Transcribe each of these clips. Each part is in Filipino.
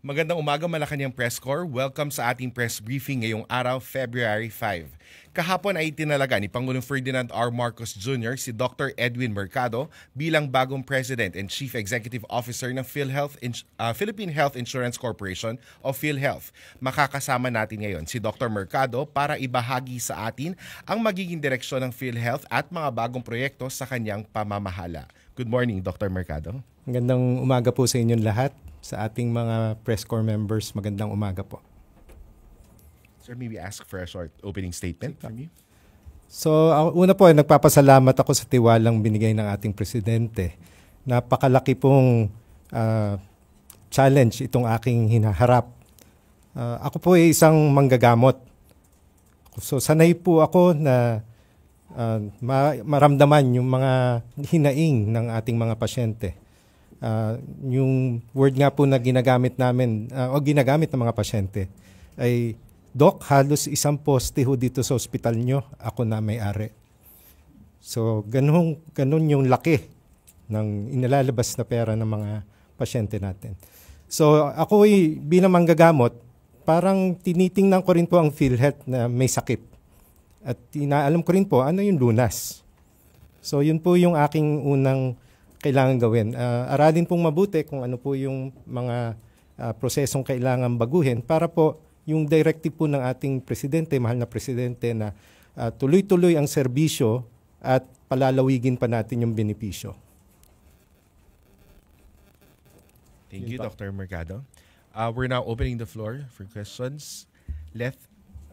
Magandang umaga Malacanang Press Corps. Welcome sa ating press briefing ngayong araw, February 5. Kahapon ay tinalaga ni Pangulong Ferdinand R. Marcos Jr. si Dr. Edwin Mercado bilang bagong President and Chief Executive Officer ng Philippine Health Insurance Corporation o PhilHealth. Makakasama natin ngayon si Dr. Mercado para ibahagi sa atin ang magiging direksyon ng PhilHealth at mga bagong proyekto sa kanyang pamamahala. Good morning, Dr. Mercado. Magandang umaga po sa inyong lahat. Sa ating mga press corps members, magandang umaga po. Sir, maybe ask for a short opening statement from you. So, una po, nagpapasalamat ako sa tiwalang binigay ng ating presidente. Napakalaki pong challenge itong aking hinaharap. Ako po ay isang manggagamot. So, sanay po ako na maramdaman yung mga hinaing ng ating mga pasyente. Yung word nga po na ginagamit namin o ginagamit ng mga pasyente ay, Doc, halos isang poste ho dito sa ospital nyo, ako na may-ari. So, ganun yung laki ng inilalabas na pera ng mga pasyente natin. So, ako ay bilang manggagamot, parang tinitingnan ko rin po ang PhilHealth na may sakit. At inaalam ko rin po ano yung lunas. So, yun po yung aking unang kailangan gawin. Aralin pong mabuti kung ano po yung mga prosesong kailangan baguhin para po yung directive po ng ating presidente, mahal na presidente, na tuloy-tuloy ang serbisyo at palalawigin pa natin yung benepisyo. Thank you, Dr. Mercado. We're now opening the floor for questions. Leth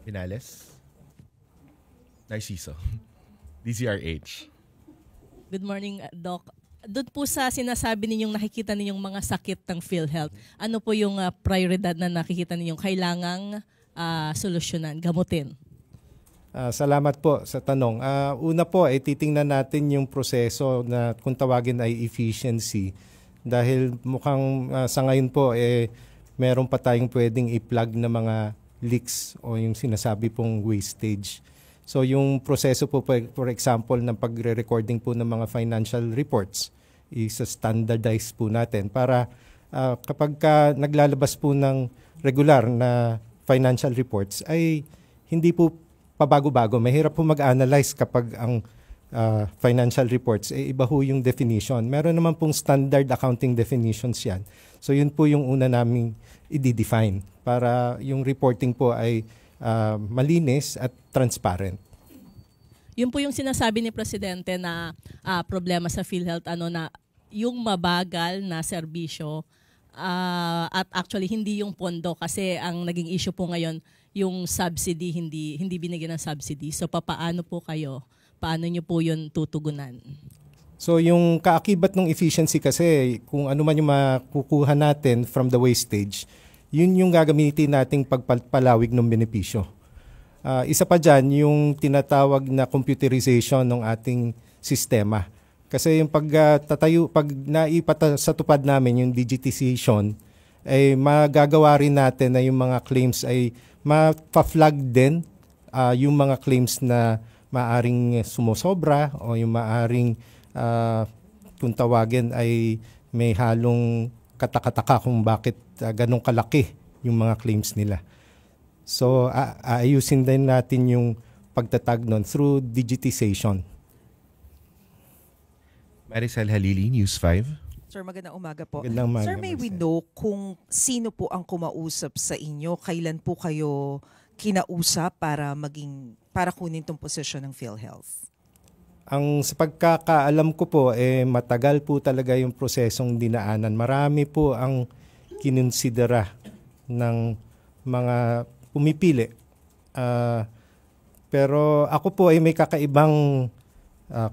Pinales. Narciso. DZRH. Good morning, Doc. Doon po sa sinasabi ninyong nakikita ninyong mga sakit ng PhilHealth, ano po yung prioridad na nakikita ninyong kailangang solusyonan, gamutin? Salamat po sa tanong. Una po ay titingnan natin yung proseso na kung tawagin ay efficiency. Dahil mukhang sa ngayon po meron pa tayong pwedeng i-plug na mga leaks o yung sinasabi pong wastage. So yung proseso po, for example, ng pagre-recording po ng mga financial reports, isa-standardize po natin para kapag naglalabas po ng regular na financial reports ay hindi po pabago-bago. Mahirap po mag-analyze kapag ang financial reports, iba ho yung definition. Meron naman pong standard accounting definitions yan. So yun po yung una naming i-define para yung reporting po ay malinis at transparent. Yun po yung sinasabi ni Presidente na problema sa PhilHealth, na yung mabagal na serbisyo at actually hindi yung pondo kasi ang naging issue po ngayon yung subsidy, hindi binigyan ng subsidy. So paano nyo po yun tutugunan? So yung kaakibat ng efficiency kasi kung ano man yung makukuha natin from the wastage, yun yung gagamitin nating pagpalawig ng benepisyo. Isa pa dyan, yung tinatawag na computerization ng ating sistema. Kasi yung pag naipata sa tupad namin yung digitization, ay magagawa rin natin na yung mga claims ay mapa-flag din yung mga claims na maaring sumosobra o yung maaring kung tawagin ay may halong katakataka kung bakit ganong kalaki yung mga claims nila. So, aayusin din natin yung pagtatag nun through digitization. Maricel Halili, News 5. Sir, magandang umaga po. Magandang umaga, Sir, may we know kung sino po ang kumausap sa inyo? Kailan po kayo kinausap para kunin tong posisyon ng PhilHealth? Sa pagkakaalam ko po, matagal po talaga yung prosesong dinaanan. Marami po ang kinonsidera ng mga pumipili. Pero ako po ay may kakaibang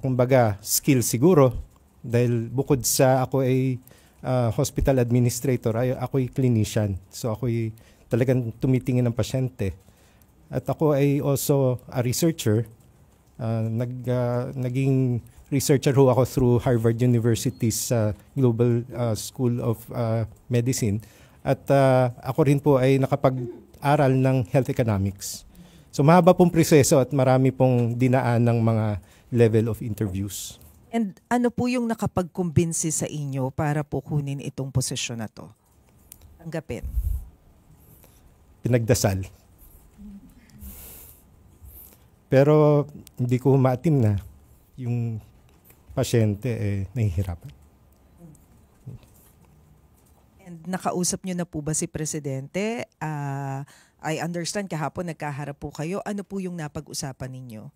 kumbaga skill siguro dahil bukod sa ako ay hospital administrator, ako ay clinician. So ako ay talagang tumitingin ng pasyente. At ako ay also a researcher. Naging researcher ho ako through Harvard University's Global School of Medicine. At ako rin po ay nakapag-aral ng health economics. So mahaba pong proseso at marami pong dinaan ng mga level of interviews. And ano po yung nakapag-kumbinsi sa inyo para po kunin itong posisyon na to? tanggapin? Pinagdasal. Pero hindi ko maatim na yung pasyente nahihirapan. And nakausap niyo na po ba si Presidente? I understand kahapon nagkaharap po kayo. Ano po yung napag-usapan ninyo?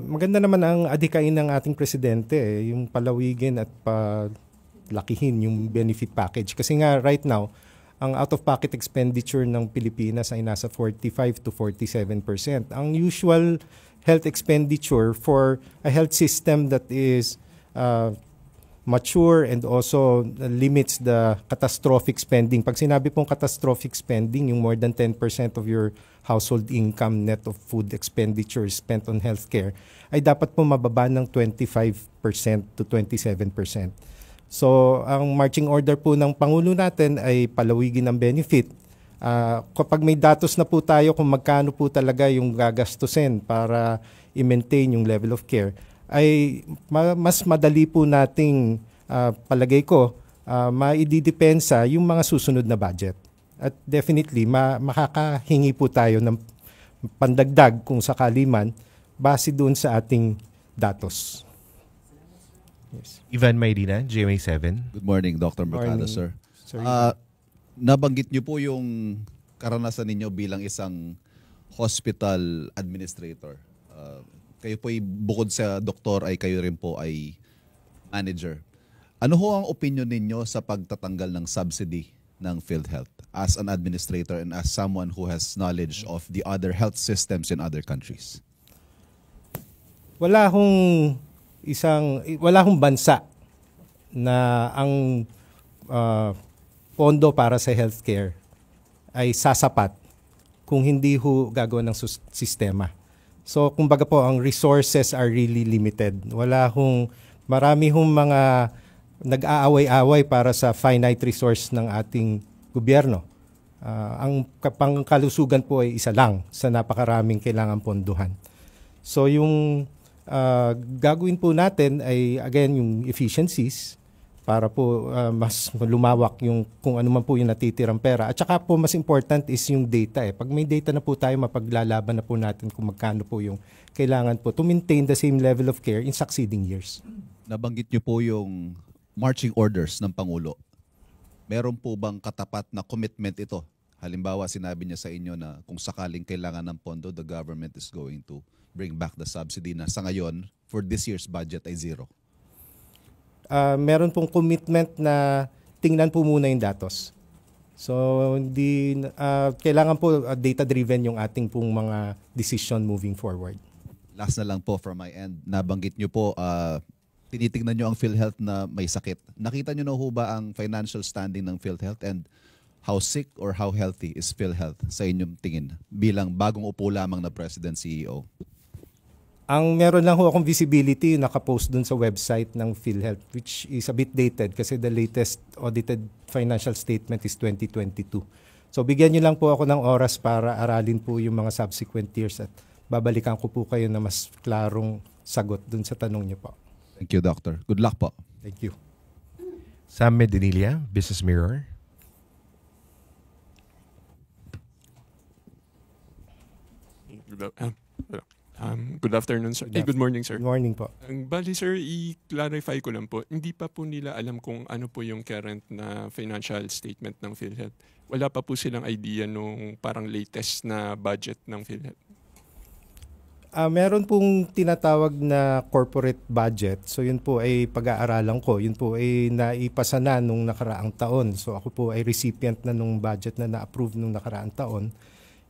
Maganda naman ang adhikain ng ating presidente, yung palawigin at palakihin yung benefit package. Kasi nga right now, ang out-of-pocket expenditure ng Pilipinas ay nasa 45 to 47%. Ang usual health expenditure for a health system that is mature and also limits the catastrophic spending. Pag sinabi pong catastrophic spending, yung more than 10% of your household income net of food expenditure spent on healthcare, ay dapat po mababa ng 25% to 27%. So, ang marching order po ng Pangulo natin ay palawigin ang benefit. Kapag may datos na po tayo kung magkano po talaga yung gagastusin para i-maintain yung level of care, ay mas madali po nating palagay ko maididepensa yung mga susunod na budget. At definitely, makakahingi po tayo ng pandagdag kung sakali man base doon sa ating datos. Yes. Ivan Mayrina, GMA7. Good morning, Dr. Mercado, Morning, sir. Sir. Nabanggit niyo po yung karanasan ninyo bilang isang hospital administrator. Kayo po bukod sa doktor ay kayo rin po ay manager. Ano ho ang opinion ninyo sa pagtatanggal ng subsidy ng PhilHealth as an administrator and as someone who has knowledge of the other health systems in other countries? Wala hong bansa na ang pondo para sa healthcare ay sasapat kung hindi ho gagawa ng sistema. So, kumbaga po, ang resources are really limited. Marami hong mga nag-aaway-away para sa finite resource ng ating gobyerno. Ang pangkalusugan po ay isa lang sa napakaraming kailangan ponduhan. So, yung gagawin po natin ay, again, yung efficiencies para po mas lumawak yung kung ano man po yung natitirang pera. At saka po mas important is yung data. Pag may data na po tayo, mapaglalaban na po natin kung magkano po yung kailangan po to maintain the same level of care in succeeding years. Nabanggit niyo po yung marching orders ng Pangulo. Meron po bang katapat na commitment ito? Halimbawa, sinabi niya sa inyo na kung sakaling kailangan ng pondo, the government is going to bring back the subsidy na sa ngayon, for this year's budget ay zero. Meron pong commitment na tingnan po muna yung datos. So, kailangan po data-driven yung ating pong mga decision moving forward. Last na lang po from my end, nabanggit niyo po, tinitingnan niyo ang PhilHealth na may sakit. Nakita niyo na ho ba ang financial standing ng PhilHealth and how sick or how healthy is PhilHealth sa inyong tingin bilang bagong upo lamang na President CEO? Ang meron lang ho akong visibility, nakapost dun sa website ng PhilHealth, which is a bit dated kasi the latest audited financial statement is 2022. So bigyan niyo lang po ako ng oras para aralin po yung mga subsequent years at babalikan ko po kayo na mas klarong sagot dun sa tanong niyo po. Thank you, Doctor. Good luck po. Thank you. Sam Medinilla, Business Mirror. Good afternoon, sir. Good morning, sir. Good morning po. Bali, sir, i-clarify ko lang po, hindi pa po nila alam kung ano po yung current na financial statement ng PhilHealth. Wala pa po silang idea nung parang latest na budget ng PhilHealth. Meron pong tinatawag na corporate budget. So yun po ay pag-aaralan ko. Yun po ay naipasa na nung nakaraang taon. So ako po ay recipient na nung budget na na-approve nung nakaraang taon.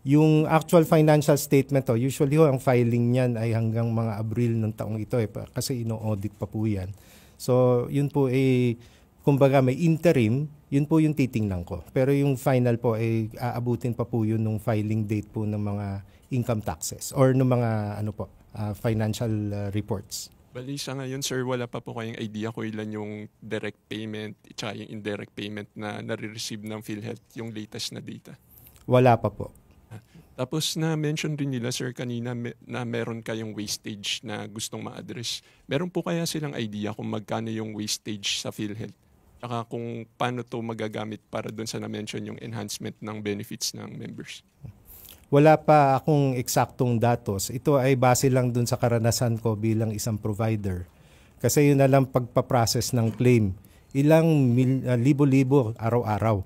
Yung actual financial statement, usually ang filing niyan ay hanggang mga Abril ng taong ito kasi ino-audit pa po yan. So yun po ay, kumbaga may interim, yun po yung titingnan ko. Pero yung final po ay aabutin pa po yun nung filing date po ng mga income taxes or ng mga financial reports. Bali sa ngayon, sir, wala pa po kayong idea kung ilan yung direct payment at yung indirect payment na nare-receive ng PhilHealth, yung latest na data? Wala pa po. Tapos na-mention rin nila, sir, kanina na meron kayong wastage na gustong ma-address. Meron po kaya silang idea kung magkano yung wastage sa PhilHealth? Tsaka kung paano to magagamit para doon sa na-mention yung enhancement ng benefits ng members. Wala pa akong eksaktong datos. Ito ay base lang dun sa karanasan ko bilang isang provider. Kasi yun na lang pagpaprocess ng claim. Ilang libo-libo araw-araw.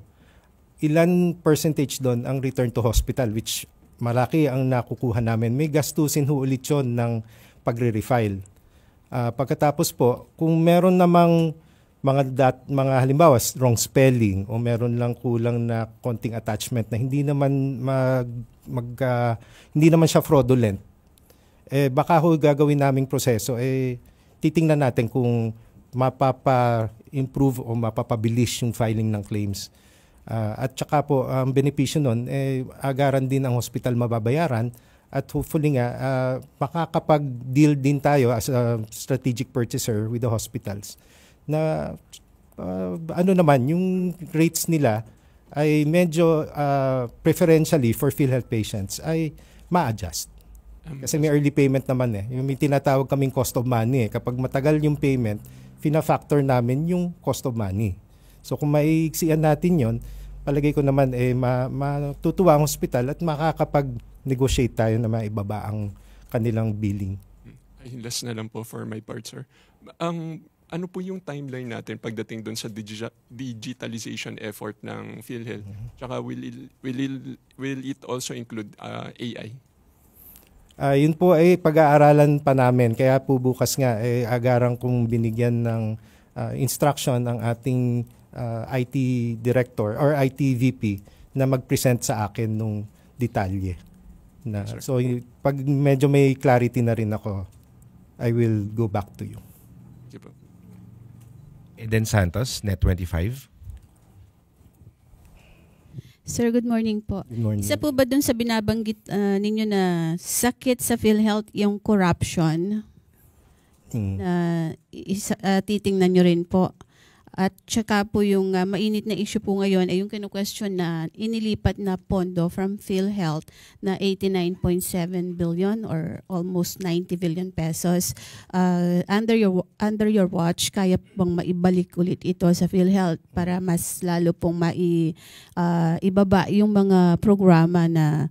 Ilan percentage doon ang return to hospital, which malaki ang nakukuha namin. May gastusin ho ulit yun ng pagre-refile. Pagkatapos po, kung meron namang mga halimbawa wrong spelling o meron lang kulang na konting attachment na hindi naman hindi naman siya fraudulent, baka ho gagawin naming proseso, titingnan natin kung mapapa-improve o mapapabilis yung filing ng claims. At saka po, ang benepisyo nun, agaran din ang hospital mababayaran at hopefully nga, makakapag-deal din tayo as a strategic purchaser with the hospitals na yung rates nila ay medyo preferentially for PhilHealth patients ay ma-adjust. Kasi may early payment naman Yung may tinatawag kaming cost of money Kapag matagal yung payment, fina-factor namin yung cost of money. So kung maiiksian natin yon, palagay ko naman matutuwa ang hospital at makakapag-negotiate tayo na maibaba ang kanilang billing. Ay, last na lang po for my part, sir. Ano po yung timeline natin pagdating doon sa digitalization effort ng PhilHealth? Tsaka will it also include AI? Yun po ay pag-aaralan pa namin. Kaya po bukas nga agarang kong binigyan ng instruction ang ating IT director or IT VP na mag-present sa akin nung detalye. So pag medyo may clarity na rin ako, I will go back to you. Eden Santos, Net25. Sir, good morning po. Good morning. Isa po ba dun sa binabanggit ninyo na sakit sa PhilHealth yung corruption? Titingnan nyo rin po. At saka po yung mainit na issue po ngayon ay yung kinu-question na inilipat na pondo from PhilHealth na 89.7 billion or almost 90 billion pesos. Under your watch, kaya bang maibalik ulit ito sa PhilHealth para mas lalo pong ibaba yung mga programa na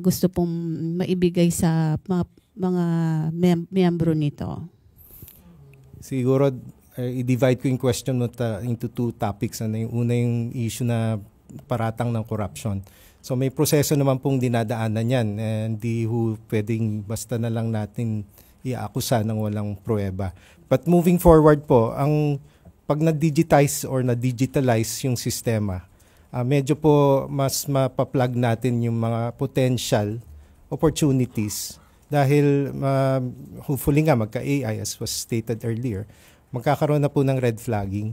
gusto pong maibigay sa mga miyembro nito? Siguro i-divide ko yung question mo into two topics. Yung una yung issue na paratang ng corruption. So may proseso naman pong dinadaanan yan. Hindi pwedeng basta na lang natin i-akusa ng walang pruweba. But moving forward po, pag na-digitize or na-digitalize yung sistema, medyo po mas mapaplug natin yung mga potential opportunities dahil hopefully nga magka-AI as was stated earlier, magkakaroon na po ng red flagging.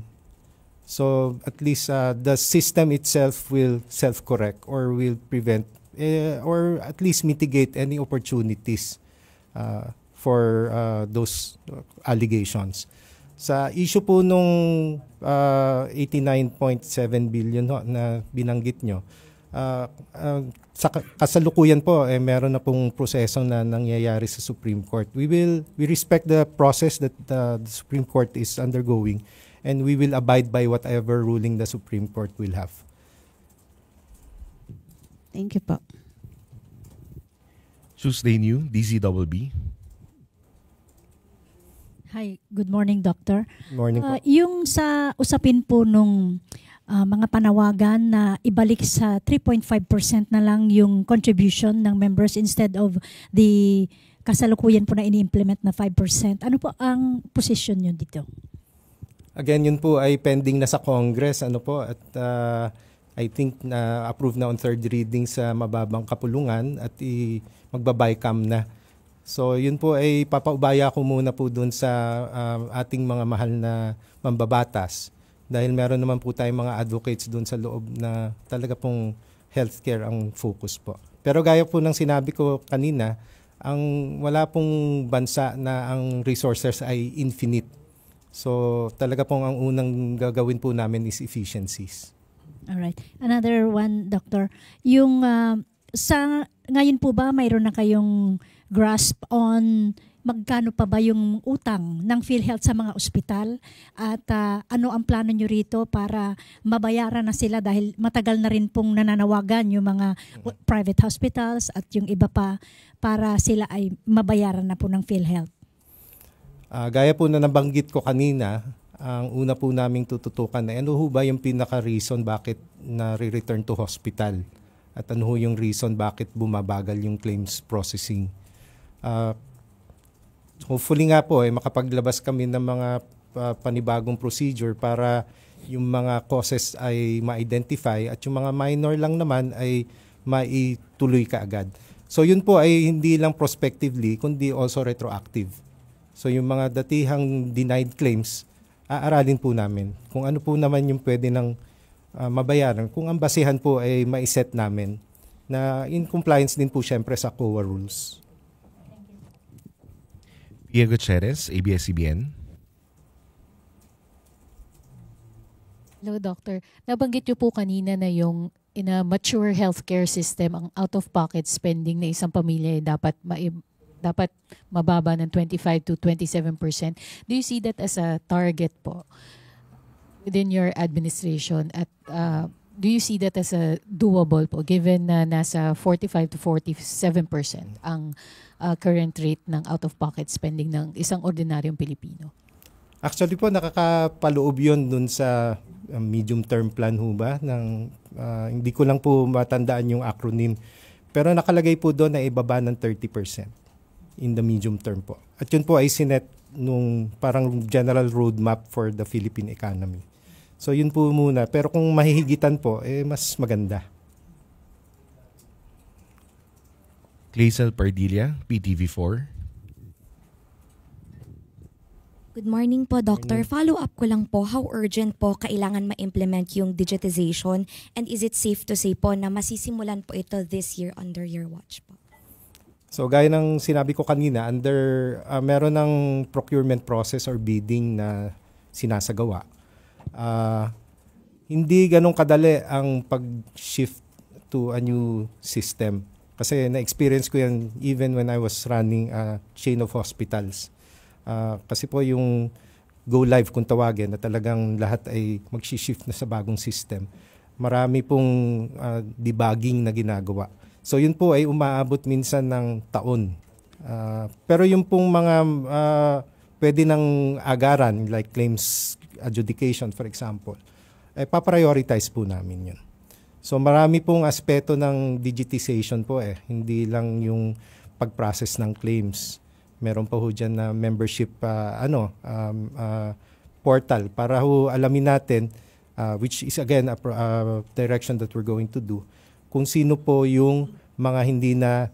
So at least the system itself will self-correct or will prevent or at least mitigate any opportunities for those allegations. Sa issue po nung 89.7 billion na binanggit nyo, sa kasalukuyan po meron na pong proseso na nangyayari sa Supreme Court. We respect the process that the Supreme Court is undergoing and we will abide by whatever ruling the Supreme Court will have. Thank you po. Tuesday New, DZBB. Hi, good morning, Doctor. Good morning po. Yung sa usapin po nung mga panawagan na ibalik sa 3.5% na lang yung contribution ng members instead of the kasalukuyan po na ini-implement na 5%. Ano po ang position nyo dito? Again, yun po ay pending na sa Congress. At I think na approve na on third reading sa mababang kapulungan at magbabaycam na. So yun po ay papaubaya ko muna po dun sa ating mga mahal na mambabatas. Dahil meron naman po tayong mga advocates doon sa loob na talaga pong healthcare ang focus po. Pero gaya po ng sinabi ko kanina, wala pong bansa na ang resources ay infinite. So talaga pong ang unang gagawin po namin is efficiencies. Alright. Another one, Doctor. Yung sa ngayon po ba mayroon na kayong grasp on magkano pa ba yung utang ng PhilHealth sa mga ospital at ano ang plano nyo rito para mabayaran na sila dahil matagal na rin pong nananawagan yung mga private hospitals at yung iba pa para sila ay mabayaran na po ng PhilHealth. Gaya po na nabanggit ko kanina, ang una po naming tututukan na ano ho ba yung pinaka-reason bakit na-return to hospital at ano ho yung reason bakit bumabagal yung claims processing. Hopefully nga po makapaglabas kami ng mga panibagong procedure para yung mga causes ay ma-identify at yung mga minor lang naman ay maituloy kaagad. So yun po ay hindi lang prospectively kundi also retroactive. So yung mga datihang denied claims, aaralin po namin kung ano po naman yung pwede ng mabayaran kung ang basihan po ay maiset namin na in compliance din po syempre sa COA rules. Pia Gutierrez, ABS-CBN. Hello, Doctor. Nabanggit niyo po kanina na yung in a mature healthcare system, ang out-of-pocket spending na isang pamilya ay dapat mababa ng 25 to 27%. Do you see that as a target po within your administration? At do you see that as a doable po given na nasa 45 to 47% ang current rate ng out-of-pocket spending ng isang ordinaryong Pilipino? Actually po, nakakapaloob yun dun sa medium-term plan ho ba? Hindi ko lang po matandaan yung acronym. Pero nakalagay po doon na ibaba ng 30% in the medium term po. At yun po ay sinet nung parang general roadmap for the Philippine economy. So yun po muna. Pero kung mahihigitan po, mas maganda. Clazel Pardilla, PTV4. Good morning po, Doctor. Follow-up ko lang po, how urgent po kailangan ma-implement yung digitization and is it safe to say po na masisimulan po ito this year under your watch po? So gaya ng sinabi ko kanina, meron ng procurement process or bidding na sinasagawa. Hindi ganun kadali ang pag-shift to a new system. Kasi na-experience ko yan even when I was running a chain of hospitals. Kasi po yung go live kung tawagin na talagang lahat ay mag-shift na sa bagong system. Marami pong debugging na ginagawa. So yun po ay umaabot minsan ng taon. Pero yung pong mga pwede ng agaran like claims adjudication for example, paprioritize po namin yun. So marami pong aspeto ng digitization po hindi lang yung pag-process ng claims. Meron pa ho dyan na membership portal para ho alamin natin which is again a direction that we're going to do kung sino po yung mga hindi na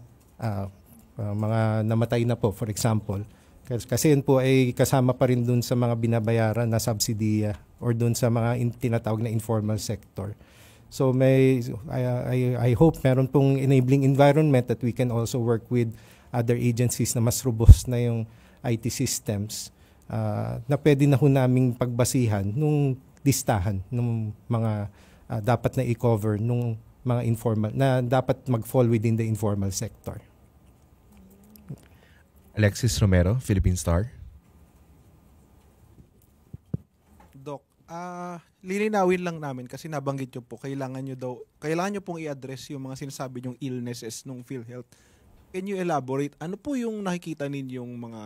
mga namatay na po for example. Kasi yun po ay kasama pa rin dun sa mga binabayaran na subsidiya or dun sa mga tinatawag na informal sector. So I hope meron pong enabling environment that we can also work with other agencies na mas robust na yung IT systems na pwede na ho naming pagbasihan nung listahan ng mga dapat na i-cover nung mga informal na dapat mag-fall within the informal sector. Alexis Romero, Philippine Star. Doc, lilinawin lang namin kasi nabanggit nyo po, kailangan nyo pong i-address yung mga sinasabi nyong illnesses ng PhilHealth. Can you elaborate? Ano po yung nakikita ninyong mga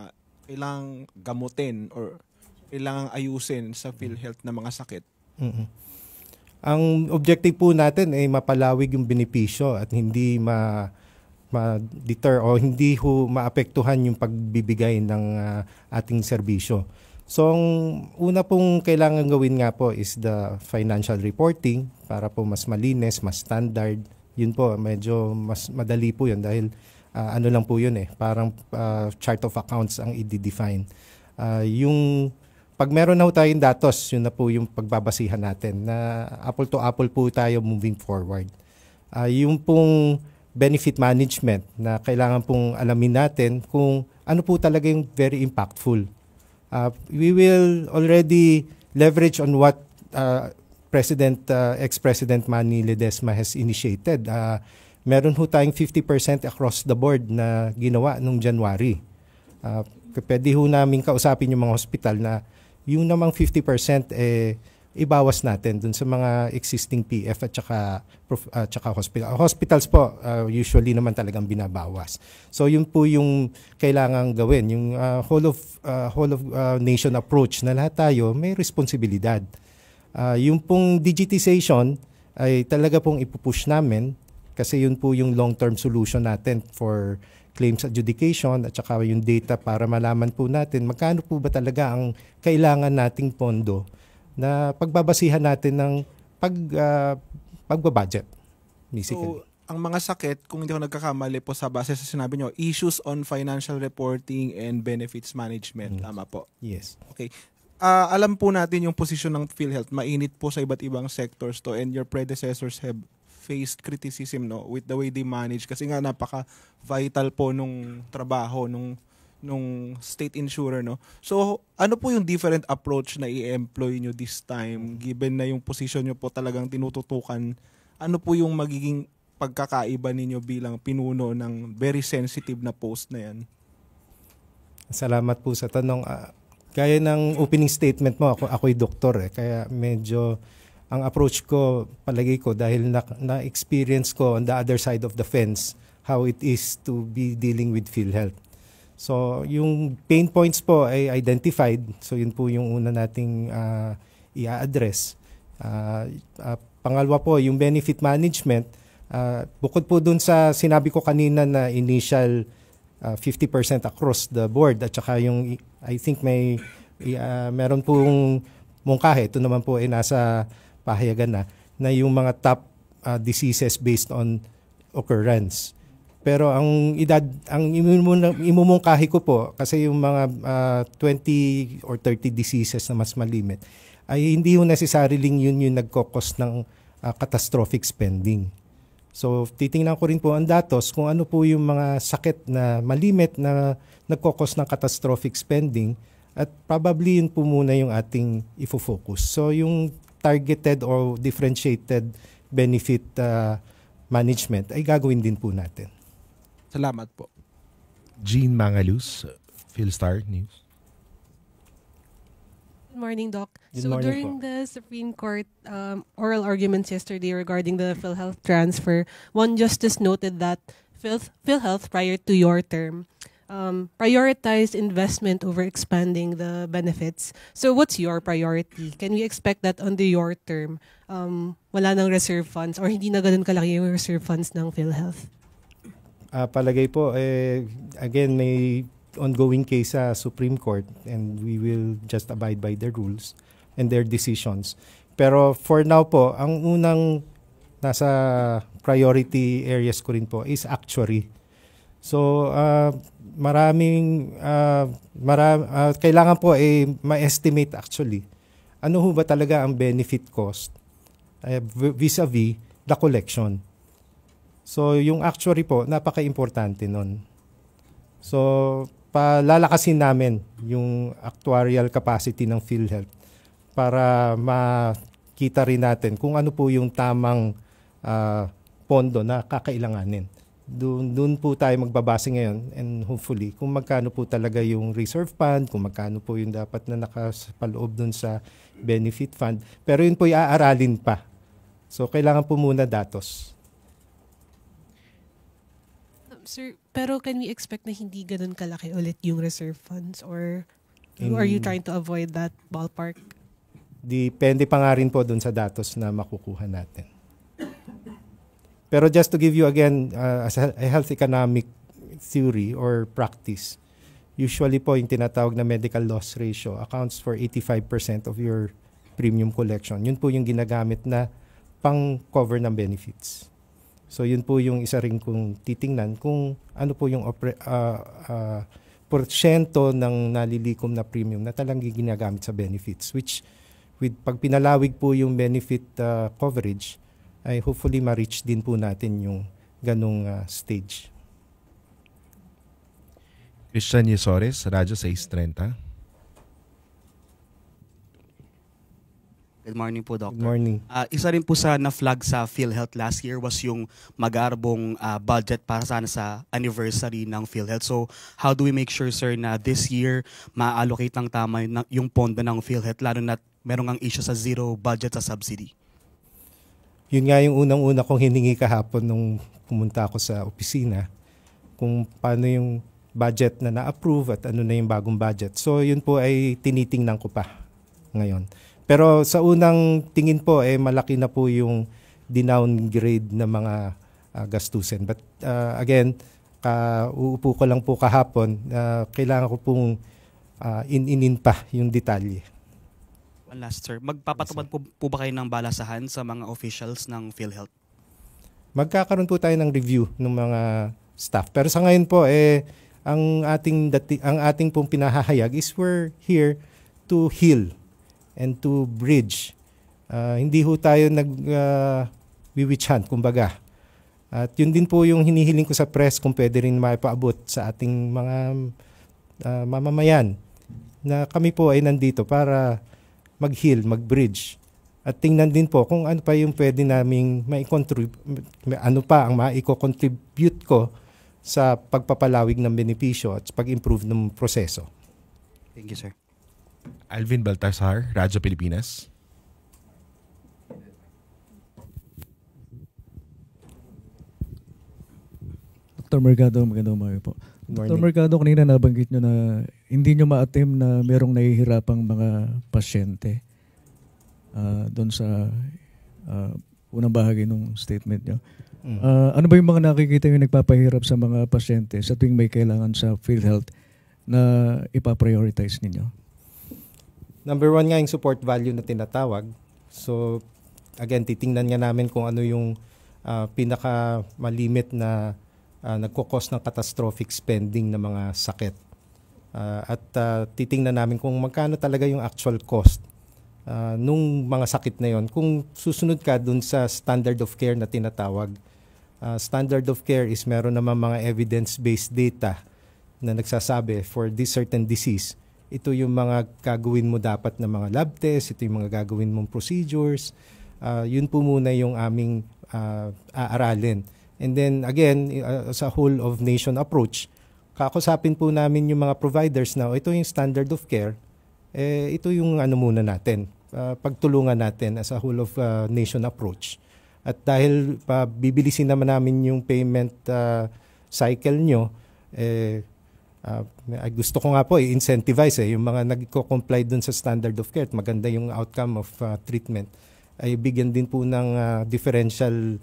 kailangang gamutin or kailangang ayusin sa PhilHealth na mga sakit? Mm-hmm. Ang objective po natin ay mapalawig yung benepisyo at hindi ma-deter o hindi ho maapektuhan yung pagbibigay ng ating serbisyo. So, ang una pong kailangan gawin nga po is the financial reporting para po mas malinis, mas standard. Yun po, medyo mas madali po yun dahil ano lang po yun parang chart of accounts ang i-define. Yung pag meron na po tayong datos, yun na po yung pagbabasihan natin na apple to apple po tayo moving forward. Yung pong benefit management na kailangan pong alamin natin kung ano po talaga yung very impactful. We will already leverage on what ex-President Manny Ledesma has initiated. Meron ho tayong 50% across the board na ginawa nung January. Pwede ho namin kausapin yung mga hospital na yung namang 50% ibawas natin dun sa mga existing PF at saka hospital. Hospitals po, usually naman talagang binabawas. So yun po yung kailangan gawin. Yung whole of nation approach na lahat tayo may responsibilidad. Yung pong digitization ay talaga pong ipupush namin kasi yun po yung long-term solution natin for claims adjudication at saka yung data para malaman po natin magkano po ba talaga ang kailangan nating pondo na pagbabasihan natin ng pagbabudget. So, ang mga sakit, kung hindi ako nagkakamali po sa base sa sinabi nyo, issues on financial reporting and benefits management. Tama po? Yes. Okay. Alam po natin yung posisyon ng PhilHealth. Mainit po sa iba't ibang sectors to and your predecessors have faced criticism with the way they manage kasi nga napaka-vital po nung trabaho, nung state insurer. So, ano po yung different approach na i-employ nyo this time given na yung position nyo po talagang tinututukan? Ano po yung magiging pagkakaiba ninyo bilang pinuno ng very sensitive na post na yan? Salamat po sa tanong. Kaya ng opening statement mo, ako'y doktor kaya medyo ang approach ko, palagi ko dahil na-experience ko on the other side of the fence how it is to be dealing with PhilHealth. So, yung pain points po ay identified. So, yun po yung una nating i-address. Pangalawa po, yung benefit management. Bukod po dun sa sinabi ko kanina na initial 50% across the board at saka yung, I think meron pong mungkahe. Ito naman po ay nasa pahayagan na yung mga top diseases based on occurrence. Pero ang imumungkahi ko po kasi yung mga 20 or 30 diseases na mas malimit ay hindi yung necessarily yun yung nagkokos ng catastrophic spending. So titingnan ko rin po ang datos kung ano po yung mga sakit na malimit na nagkokos ng catastrophic spending at probably yun po muna yung ating ifo-focus. So yung targeted or differentiated benefit management ay gagawin din po natin. Salamat po. Jean Mangalus, Philstar News. Good morning, Doc. Good morning during po. the Supreme Court oral arguments yesterday regarding the PhilHealth transfer, one justice noted that PhilHealth, prior to your term, prioritized investment over expanding the benefits. So what's your priority? Can we expect that under your term, wala nang reserve funds or hindi na ganun kalaki yung reserve funds ng PhilHealth? Palagay po, again, may ongoing case sa Supreme Court and we will just abide by their rules and their decisions. Pero for now po, ang unang nasa priority areas ko rin po is actuary. So, kailangan po ma-estimate actually. Ano ho ba talaga ang benefit cost vis-a-vis the collection? So, yung actuary po, napaka-importante nun. So, palalakasin namin yung actuarial capacity ng PhilHealth para makita rin natin kung ano po yung tamang pondo na kakailanganin. Doon po tayo magbabase ngayon and hopefully kung magkano po talaga yung reserve fund, kung magkano po yung dapat na nakapaloob doon sa benefit fund. Pero yun po iaaralin pa. So, kailangan po muna datos. Sir, pero can we expect na hindi ganun kalaki ulit yung reserve funds or are you trying to avoid that ballpark? Depende pa nga rin po dun sa datos na makukuha natin. Pero just to give you again, as a health economic theory or practice, usually po yung tinatawag na medical loss ratio accounts for 85% of your premium collection. Yun po yung ginagamit na pang-cover ng benefits. So yun po yung isa rin kung titingnan kung ano po yung porsyento ng nalilikom na premium na talagang ginagamit sa benefits, which with pag pinalawig po yung benefit coverage ay hopefully ma-reach din po natin yung ganong stage. Christian Yesores, Radyo 630. Good morning po, Doctor. Good morning. Isa rin po sa na-flag sa PhilHealth last year was yung mag-aarbong budget para sana sa anniversary ng PhilHealth. So, how do we make sure, sir, na this year ma-allocate ng tama yung pondo ng PhilHealth, lalo na merong ang issue sa zero budget sa subsidy? Yun nga yung unang-una kong hiningi kahapon nung pumunta ako sa opisina, kung paano yung budget na na-approve at ano na yung bagong budget. So, yun po ay tinitingnan ko pa ngayon. Pero sa unang tingin po, malaki na po yung dinowngrade na mga gastusin. But again, uupo ko lang po kahapon, kailangan ko pong in-inin pa yung detalye. One last, sir. Magpapatupad po ba kayo ng balasahan sa mga officials ng PhilHealth? Magkakaroon po tayo ng review ng mga staff. Pero sa ngayon po, ang ating pong pinahahayag is we're here to heal and to bridge. Hindi ho tayo nag-witch hunt, kumbaga. At yun din po yung hinihiling ko sa press kung pwede rin maipaabot sa ating mga mamamayan na kami po ay nandito para mag-heal, mag-bridge. At tingnan din po kung ano pa yung pwede naming ano pa ang maiko-contribute ko sa pagpapalawig ng benepisyo at pag-improve ng proseso. Thank you, sir. Alvin Baltasar, Radyo Pilipinas. Dr. Mercado, magandang umaga po. Dr. Mercado, kanina nabanggit nyo na hindi nyo ma-attempt na merong nahihirapang mga pasyente doon sa unang bahagi ng statement nyo. Ano ba yung mga nakikita yung nagpapahirap sa mga pasyente sa tuwing may kailangan sa PhilHealth na ipaprioritize ninyo? Number one nga yung support value na tinatawag. So, again, titingnan nga namin kung ano yung pinaka-malimit na nagkukos ng catastrophic spending ng mga sakit. At titingnan namin kung magkano talaga yung actual cost nung mga sakit na yon. Kung susunod ka dun sa standard of care na tinatawag, standard of care is meron naman mga evidence-based data na nagsasabi for this certain disease, ito yung mga gagawin mo dapat na mga lab tests, ito yung mga gagawin mong procedures. Yun po muna yung aming aaralin. And then again, sa whole of nation approach, kakusapin po namin yung mga providers na ito yung standard of care, ito yung ano muna natin, pagtulungan natin as a whole of nation approach. At dahil bibilisin naman namin yung payment cycle nyo, gusto ko nga po i-incentivize yung mga nagko-comply dun sa standard of care at maganda yung outcome of treatment ay bigyan din po ng differential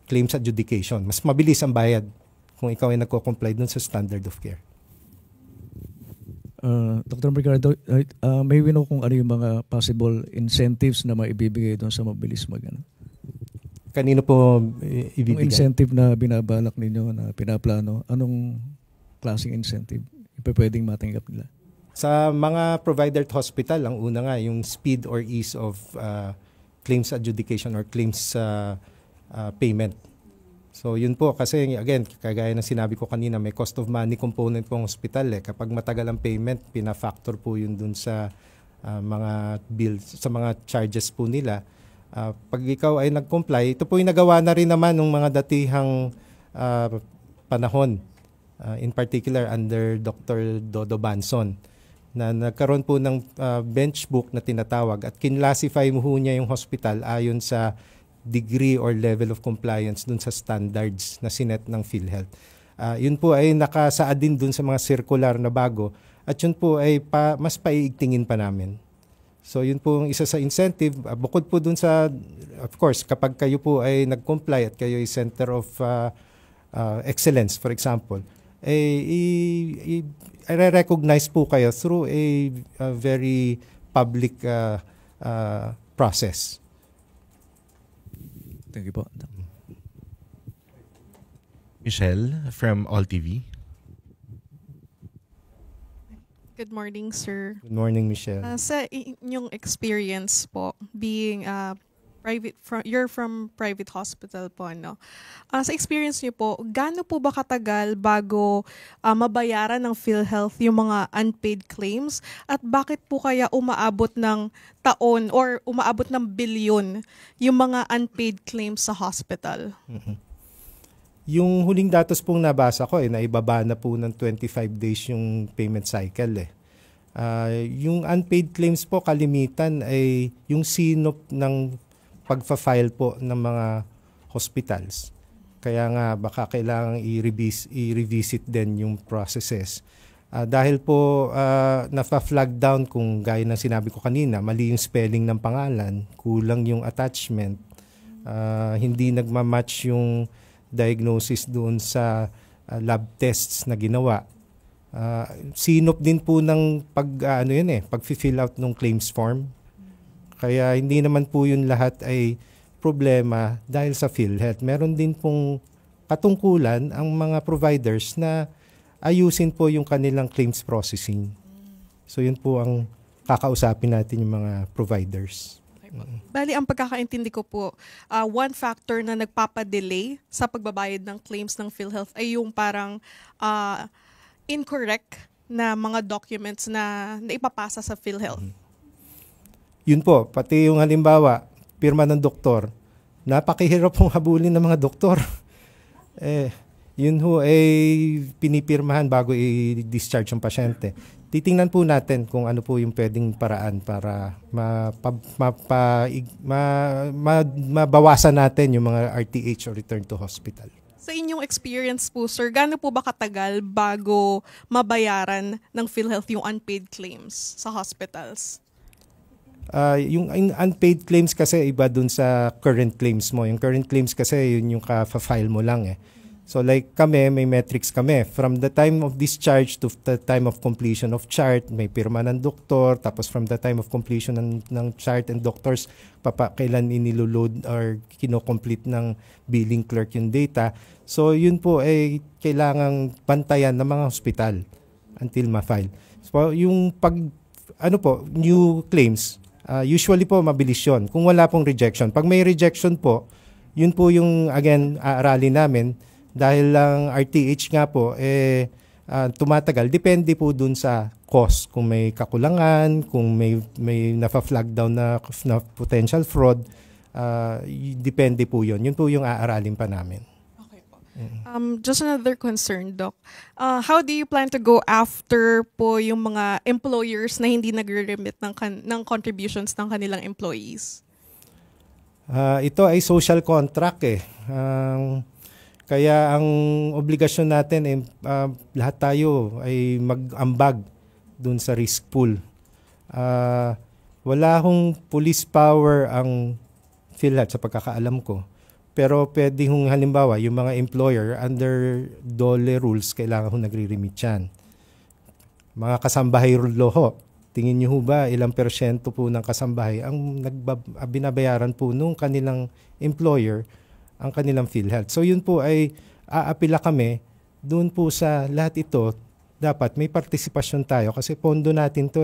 claims adjudication. Mas mabilis ang bayad kung ikaw ay nagko-comply dun sa standard of care. Dr. Mercado, may we know kung ano yung mga possible incentives na maibibigay doon sa mabilis mag-ano? Kanino po ibibigay? Yung incentive na binabalak ninyo, na pinaplano, anong klaseng incentive pwedeng matanggap nila? Sa mga provider at hospital, ang una nga, yung speed or ease of claims adjudication or claims payment. So yun po, kasi again, kagaya ng sinabi ko kanina, may cost of money component po ng hospital. Kapag matagal ang payment, pina-factor po yun dun sa mga bills, sa mga charges po nila. Pag ikaw ay nag-comply, ito po yung nagawa na rin naman ng mga datihang panahon. In particular under Dr. Dodo Banson, na nagkaroon po ng bench book na tinatawag at kinlassify mo niya yung hospital ayon sa degree or level of compliance dun sa standards na sinet ng PhilHealth. Yun po ay nakasaad din dun sa mga circular na bago at yun po ay mas paiigtingin pa namin. So yun po ang isa sa incentive. Bukod po dun sa, of course, kapag kayo po ay nag-comply at kayo ay center of excellence, for example, i-recognize po kayo through a very public process. Thank you po. Michelle from All TV. Good morning, sir. Good morning, Michelle. Sa inyong experience po, being a you're from private hospital po, no? Sa experience niyo po, gaano po ba katagal bago mabayaran ng PhilHealth yung mga unpaid claims? At bakit po kaya umaabot ng taon or umaabot ng bilyon yung mga unpaid claims sa hospital? Yung huling datos pong nabasa ko, naibaba na po ng 25 days yung payment cycle. Yung unpaid claims po, kalimitan ay yung sinop ng pagfa-file po ng mga hospitals. Kaya nga baka kailangang i-revisit din yung processes. Dahil po nafa-flag down kung gaya ng sinabi ko kanina, mali yung spelling ng pangalan, kulang yung attachment, hindi nagmamatch yung diagnosis doon sa lab tests na ginawa. Sinop din po ng pag-fill out ng claims form. Kaya hindi naman po yun lahat ay problema dahil sa PhilHealth. Meron din pong katungkulan ang mga providers na ayusin po yung kanilang claims processing. So yun po ang kakausapin natin yung mga providers. Bali, ang pagkakaintindi ko po, one factor na nagpapadelay sa pagbabayad ng claims ng PhilHealth ay yung parang incorrect na mga documents na ipapasa sa PhilHealth. Yun po, pati yung halimbawa, pirma ng doktor, napakahirap pong habulin ng mga doktor. Yun ho ay pinipirmahan bago i-discharge ang pasyente. Titingnan po natin kung ano po yung pwedeng paraan para mabawasan natin yung mga RTH o return to hospital. Sa inyong experience po, sir, gaano po ba katagal bago mabayaran ng PhilHealth yung unpaid claims sa hospitals? Yung unpaid claims kasi iba dun sa current claims mo. Yung current claims kasi yun yung ka-file mo lang . So like kami, may metrics kami. From the time of discharge to the time of completion of chart, may pirma ng doktor. Tapos from the time of completion ng chart and doctors, kailan iniloload or kino-complete ng billing clerk yung data. So yun po ay kailangang bantayan ng mga hospital until ma-file. So yung new claims, usually po mabilis yun. Kung wala pong rejection. Pag may rejection po, yun po yung again aaralin namin. Dahil lang RTH nga po, tumatagal. Depende po dun sa cost. Kung may kakulangan, kung may nafa-flag down na potential fraud, depende po yun. Yun po yung aaralin pa namin. Okay po. Just another concern, Doc. How do you plan to go after po yung mga employers na hindi nagre-remit ng contributions ng kanilang employees? Ito ay social contract . Kaya ang obligasyon natin lahat tayo ay mag-ambag dun sa risk pool. Wala hong police power ang PhilHealth sa pagkakaalam ko. Pero pwede hong halimbawa yung mga employer under DOLE rules kailangan hong nagre-remit yan. Mga kasambahay ho, tingin niyo ba ilang persyento po ng kasambahay ang binabayaran po nung kanilang employer ang kanilang PhilHealth. So yun po ay aapila kami doon po sa lahat ito. Dapat may partisipasyon tayo kasi pondo natin to .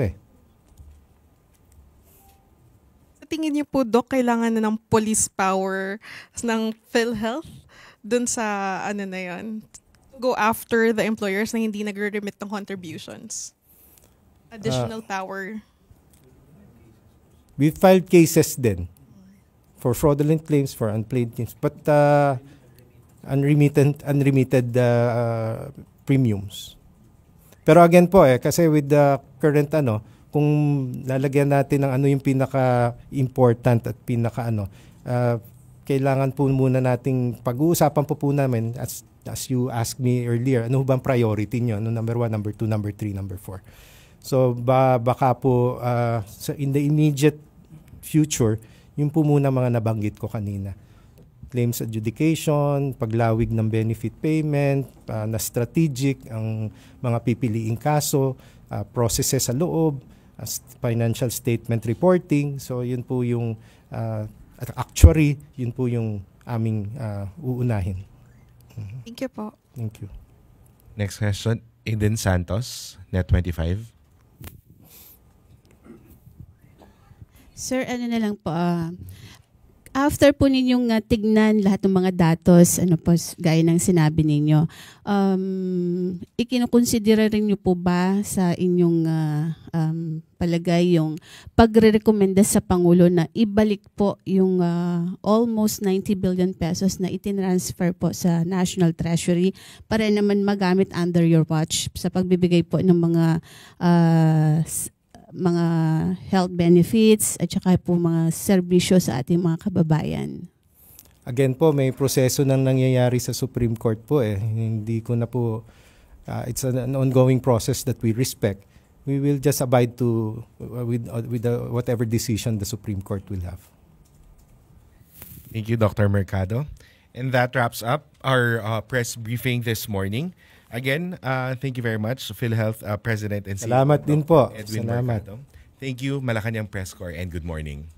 Sa tingin niyo po, Doc, kailangan na ng police power ng PhilHealth doon sa na yun? Go after the employers na hindi nagre-remit ng contributions? Additional power? We filed cases din. For fraudulent claims, for unpaid claims, but unremitted premiums. Pero again po kasi with the current kung lalagyan natin ng yung pinaka-important at kailangan po muna nating pag-uusapan po namin as you asked me earlier, ano bang priority nyo? Number 1, number 2, number 3, number 4. So baka po in the immediate future, yun po muna mga nabanggit ko kanina. Claims adjudication, paglawig ng benefit payment, na strategic, ang mga pipiliing kaso, processes sa loob, financial statement reporting. So yun po yung, actually, yun po yung aming uunahin. Thank you po. Thank you. Next question, Eden Santos, Net25. Sir, na lang po, After po ninyong tignan lahat ng mga datos, ano po, gaya ng sinabi ninyo, ikinukonsidera rin niyo po ba sa inyong palagay yung pagre-rekomenda sa Pangulo na ibalik po yung almost 90 billion pesos na itinransfer po sa National Treasury para naman magamit under your watch sa pagbibigay po ng mga health benefits at saka po mga serbisyo sa ating mga kababayan? Again po, may proseso nang nangyayari sa Supreme Court po eh. Hindi ko na po, it's an ongoing process that we respect. We will just abide to with whatever decision the Supreme Court will have. Thank you, Dr. Mercado. And that wraps up our press briefing this morning. Again, thank you very much, PhilHealth President and CEO Salamat din po. Edwin Salamat. Mercado. Thank you, Malacanang Press Corps, and good morning.